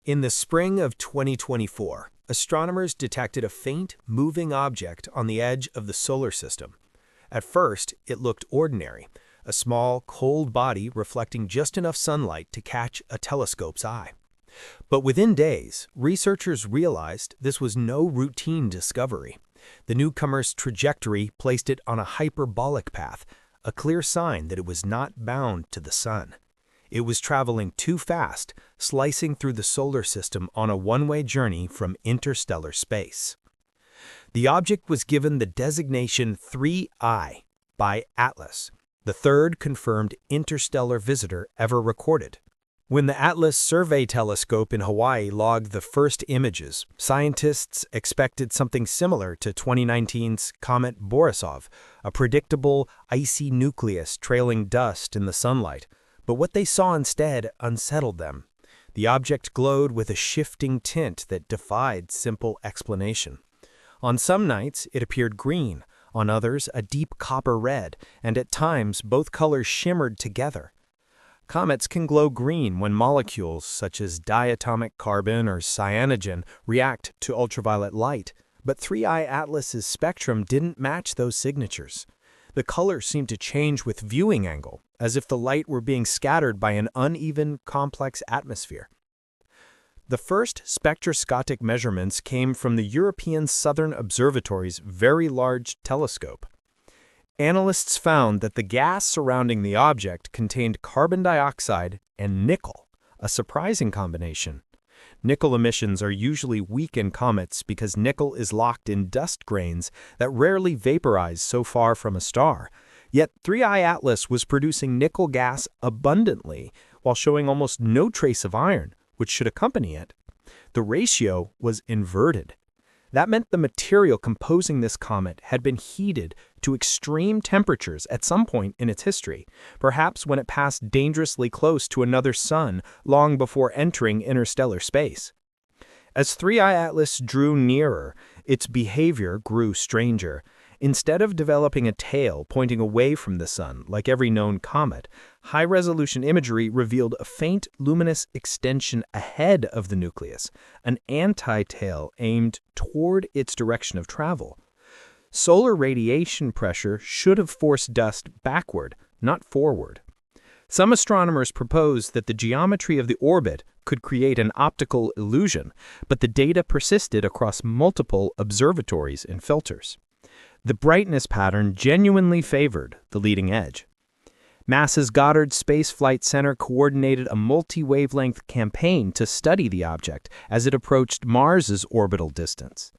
In the spring of 2024, astronomers detected a faint, moving object on the edge of the solar system. At first, it looked ordinary, a small, cold body reflecting just enough sunlight to catch a telescope's eye. But within days, researchers realized this was no routine discovery. The newcomer's trajectory placed it on a hyperbolic path, a clear sign that it was not bound to the sun. It was traveling too fast, slicing through the solar system on a one-way journey from interstellar space. The object was given the designation 3I by Atlas, the third confirmed interstellar visitor ever recorded. When the Atlas Survey Telescope in Hawaii logged the first images, scientists expected something similar to 2019's comet Borisov, a predictable, icy nucleus trailing dust in the sunlight. But what they saw instead unsettled them. The object glowed with a shifting tint that defied simple explanation. On some nights, it appeared green, on others, a deep copper red, and at times, both colors shimmered together. Comets can glow green when molecules such as diatomic carbon or cyanogen react to ultraviolet light, but 3I Atlas's spectrum didn't match those signatures. The color seemed to change with viewing angle, as if the light were being scattered by an uneven, complex atmosphere. The first spectroscopic measurements came from the European Southern Observatory's Very Large Telescope. Analysts found that the gas surrounding the object contained carbon dioxide and nickel, a surprising combination. Nickel emissions are usually weak in comets because nickel is locked in dust grains that rarely vaporize so far from a star. Yet 3I Atlas was producing nickel gas abundantly while showing almost no trace of iron, which should accompany it. The ratio was inverted. That meant the material composing this comet had been heated to extreme temperatures at some point in its history, perhaps when it passed dangerously close to another sun long before entering interstellar space. As 3I Atlas drew nearer, its behavior grew stranger. Instead of developing a tail pointing away from the sun like every known comet, high-resolution imagery revealed a faint luminous extension ahead of the nucleus, an anti-tail aimed toward its direction of travel. Solar radiation pressure should have forced dust backward, not forward. Some astronomers proposed that the geometry of the orbit could create an optical illusion, but the data persisted across multiple observatories and filters. The brightness pattern genuinely favored the leading edge. NASA's Goddard Space Flight Center coordinated a multi-wavelength campaign to study the object as it approached Mars's orbital distance.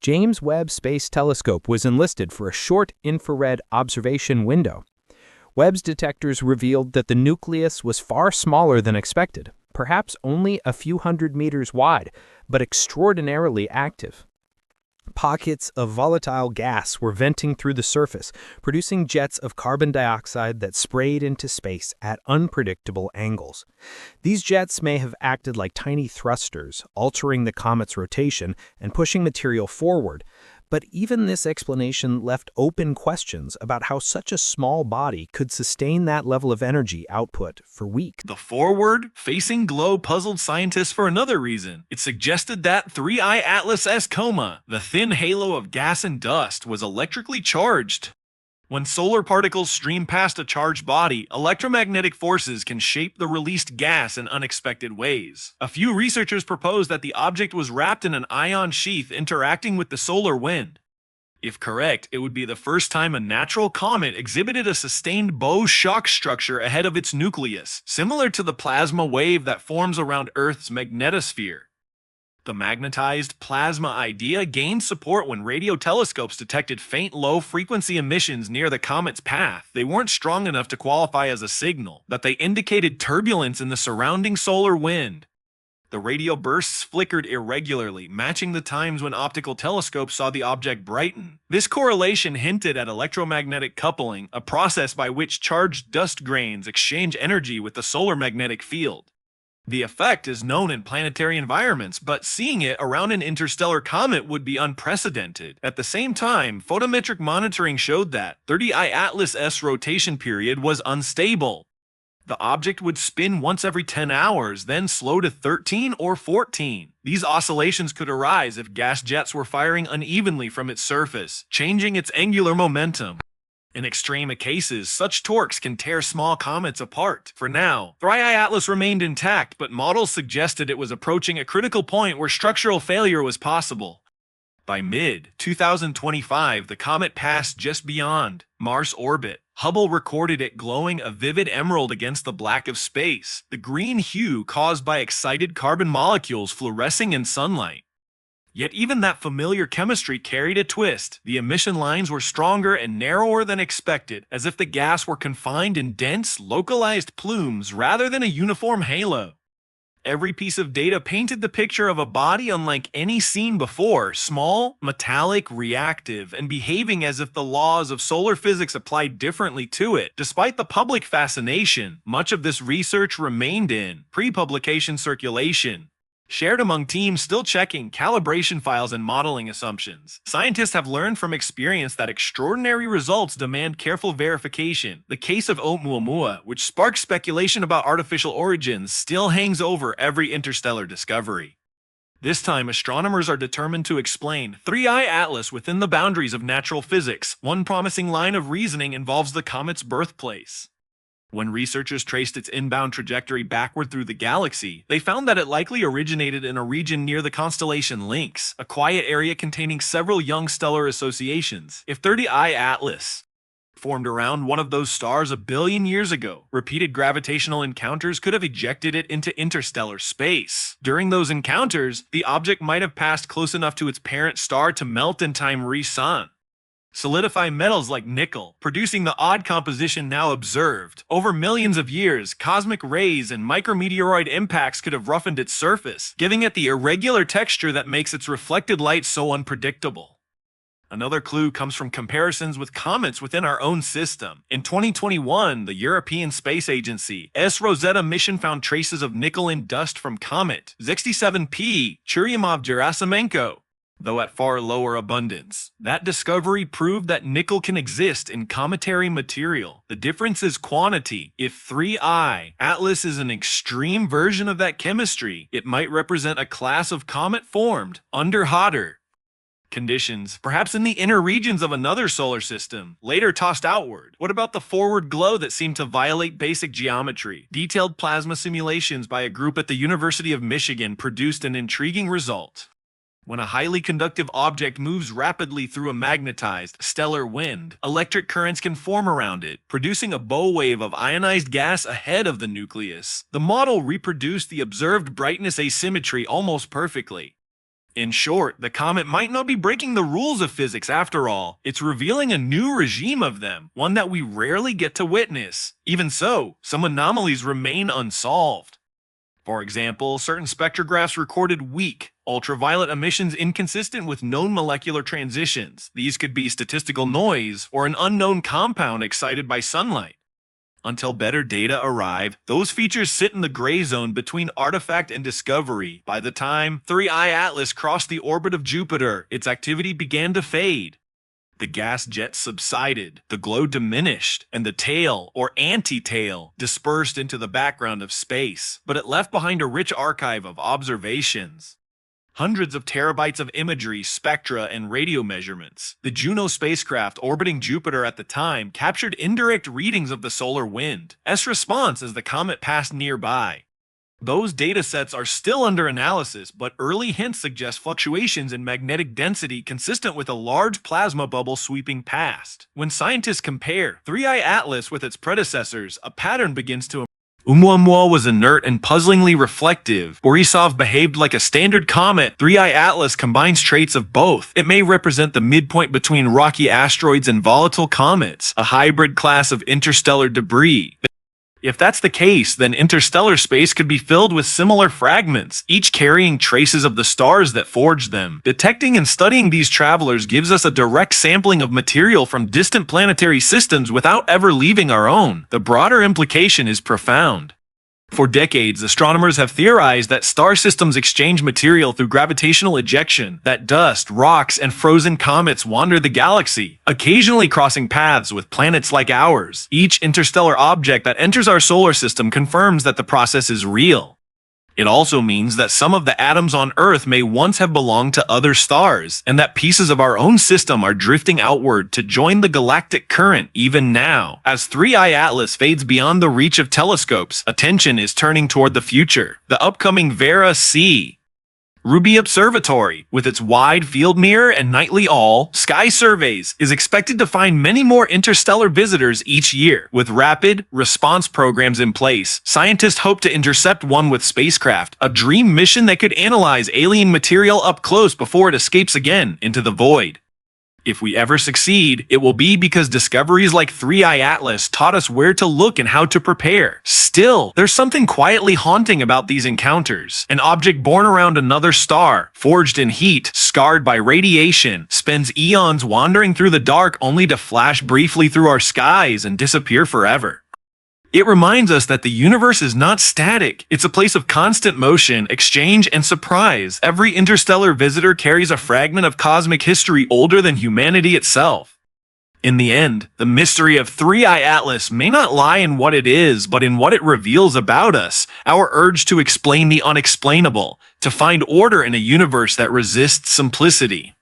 James Webb Space Telescope was enlisted for a short infrared observation window. Webb's detectors revealed that the nucleus was far smaller than expected, perhaps only a few hundred meters wide, but extraordinarily active. Pockets of volatile gas were venting through the surface, producing jets of carbon dioxide that sprayed into space at unpredictable angles. These jets may have acted like tiny thrusters, altering the comet's rotation and pushing material forward. But even this explanation left open questions about how such a small body could sustain that level of energy output for weeks. The forward-facing glow puzzled scientists for another reason. It suggested that 3I Atlas' coma, the thin halo of gas and dust, was electrically charged. When solar particles stream past a charged body, electromagnetic forces can shape the released gas in unexpected ways. A few researchers proposed that the object was wrapped in an ion sheath interacting with the solar wind. If correct, it would be the first time a natural comet exhibited a sustained bow shock structure ahead of its nucleus, similar to the plasma wave that forms around Earth's magnetosphere. The magnetized plasma idea gained support when radio telescopes detected faint low-frequency emissions near the comet's path. They weren't strong enough to qualify as a signal, but they indicated turbulence in the surrounding solar wind. The radio bursts flickered irregularly, matching the times when optical telescopes saw the object brighten. This correlation hinted at electromagnetic coupling, a process by which charged dust grains exchange energy with the solar magnetic field. The effect is known in planetary environments, but seeing it around an interstellar comet would be unprecedented. At the same time, photometric monitoring showed that 3I Atlas' rotation period was unstable. The object would spin once every 10 hours, then slow to 13 or 14. These oscillations could arise if gas jets were firing unevenly from its surface, changing its angular momentum. In extreme cases, such torques can tear small comets apart. For now, 3I Atlas remained intact, but models suggested it was approaching a critical point where structural failure was possible. By mid-2025, the comet passed just beyond Mars' orbit. Hubble recorded it glowing a vivid emerald against the black of space, the green hue caused by excited carbon molecules fluorescing in sunlight. Yet even that familiar chemistry carried a twist. The emission lines were stronger and narrower than expected, as if the gas were confined in dense, localized plumes rather than a uniform halo. Every piece of data painted the picture of a body unlike any seen before, small, metallic, reactive, and behaving as if the laws of solar physics applied differently to it. Despite the public fascination, much of this research remained in pre-publication circulation, shared among teams still checking calibration files and modeling assumptions. Scientists have learned from experience that extraordinary results demand careful verification. The case of Oumuamua, which sparked speculation about artificial origins, still hangs over every interstellar discovery. This time, astronomers are determined to explain 3I Atlas within the boundaries of natural physics. One promising line of reasoning involves the comet's birthplace. When researchers traced its inbound trajectory backward through the galaxy, they found that it likely originated in a region near the constellation Lynx, a quiet area containing several young stellar associations. If 30I Atlas formed around one of those stars a billion years ago, repeated gravitational encounters could have ejected it into interstellar space. During those encounters, the object might have passed close enough to its parent star to melt in time re-sun. Solidify metals like nickel, producing the odd composition now observed. Over millions of years, cosmic rays and micrometeoroid impacts could have roughened its surface, giving it the irregular texture that makes its reflected light so unpredictable. Another clue comes from comparisons with comets within our own system. In 2021, the European Space Agency's Rosetta mission found traces of nickel in dust from comet 67P Churyumov-Gerasimenko, though at far lower abundance. That discovery proved that nickel can exist in cometary material. The difference is quantity. If 3I Atlas is an extreme version of that chemistry, it might represent a class of comet formed under hotter conditions, perhaps in the inner regions of another solar system, later tossed outward. What about the forward glow that seemed to violate basic geometry? Detailed plasma simulations by a group at the University of Michigan produced an intriguing result. When a highly conductive object moves rapidly through a magnetized stellar wind, electric currents can form around it, producing a bow wave of ionized gas ahead of the nucleus. The model reproduced the observed brightness asymmetry almost perfectly. In short, the comet might not be breaking the rules of physics after all. It's revealing a new regime of them, one that we rarely get to witness. Even so, some anomalies remain unsolved. For example, certain spectrographs recorded weak, ultraviolet emissions inconsistent with known molecular transitions. These could be statistical noise or an unknown compound excited by sunlight. Until better data arrive, those features sit in the gray zone between artifact and discovery. By the time 3I Atlas crossed the orbit of Jupiter, its activity began to fade. The gas jets subsided, the glow diminished, and the tail, or anti-tail, dispersed into the background of space. But it left behind a rich archive of observations. Hundreds of terabytes of imagery, spectra, and radio measurements. The Juno spacecraft orbiting Jupiter at the time captured indirect readings of the solar wind's response as the comet passed nearby. Those datasets are still under analysis, but early hints suggest fluctuations in magnetic density consistent with a large plasma bubble sweeping past. When scientists compare 3I Atlas with its predecessors, a pattern begins to emerge. Oumuamua was inert and puzzlingly reflective. Borisov behaved like a standard comet. 3I Atlas combines traits of both. It may represent the midpoint between rocky asteroids and volatile comets, a hybrid class of interstellar debris. If that's the case, then interstellar space could be filled with similar fragments, each carrying traces of the stars that forged them. Detecting and studying these travelers gives us a direct sampling of material from distant planetary systems without ever leaving our own. The broader implication is profound. For decades, astronomers have theorized that star systems exchange material through gravitational ejection, that dust, rocks, and frozen comets wander the galaxy, occasionally crossing paths with planets like ours. Each interstellar object that enters our solar system confirms that the process is real. It also means that some of the atoms on Earth may once have belonged to other stars, and that pieces of our own system are drifting outward to join the galactic current even now. As 3I Atlas fades beyond the reach of telescopes, attention is turning toward the future. The upcoming Vera C. Ruby Observatory, with its wide field mirror and nightly all-sky surveys, is expected to find many more interstellar visitors each year. With rapid response programs in place, scientists hope to intercept one with spacecraft, a dream mission that could analyze alien material up close before it escapes again into the void. If we ever succeed, it will be because discoveries like 3I Atlas taught us where to look and how to prepare. Still, there's something quietly haunting about these encounters. An object born around another star, forged in heat, scarred by radiation, spends eons wandering through the dark only to flash briefly through our skies and disappear forever. It reminds us that the universe is not static. It's a place of constant motion, exchange, and surprise. Every interstellar visitor carries a fragment of cosmic history older than humanity itself. In the end, the mystery of 3I Atlas may not lie in what it is, but in what it reveals about us, our urge to explain the unexplainable, to find order in a universe that resists simplicity.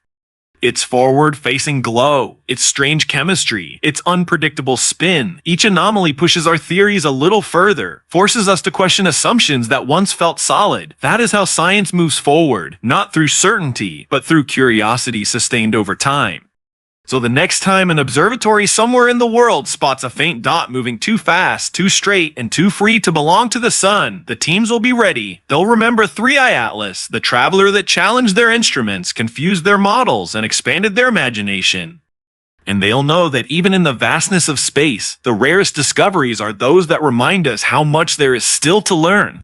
Its forward-facing glow, its strange chemistry, its unpredictable spin, each anomaly pushes our theories a little further, forces us to question assumptions that once felt solid. That is how science moves forward, not through certainty, but through curiosity sustained over time. So the next time an observatory somewhere in the world spots a faint dot moving too fast, too straight, and too free to belong to the sun, the teams will be ready. They'll remember 3I Atlas, the traveler that challenged their instruments, confused their models, and expanded their imagination. And they'll know that even in the vastness of space, the rarest discoveries are those that remind us how much there is still to learn.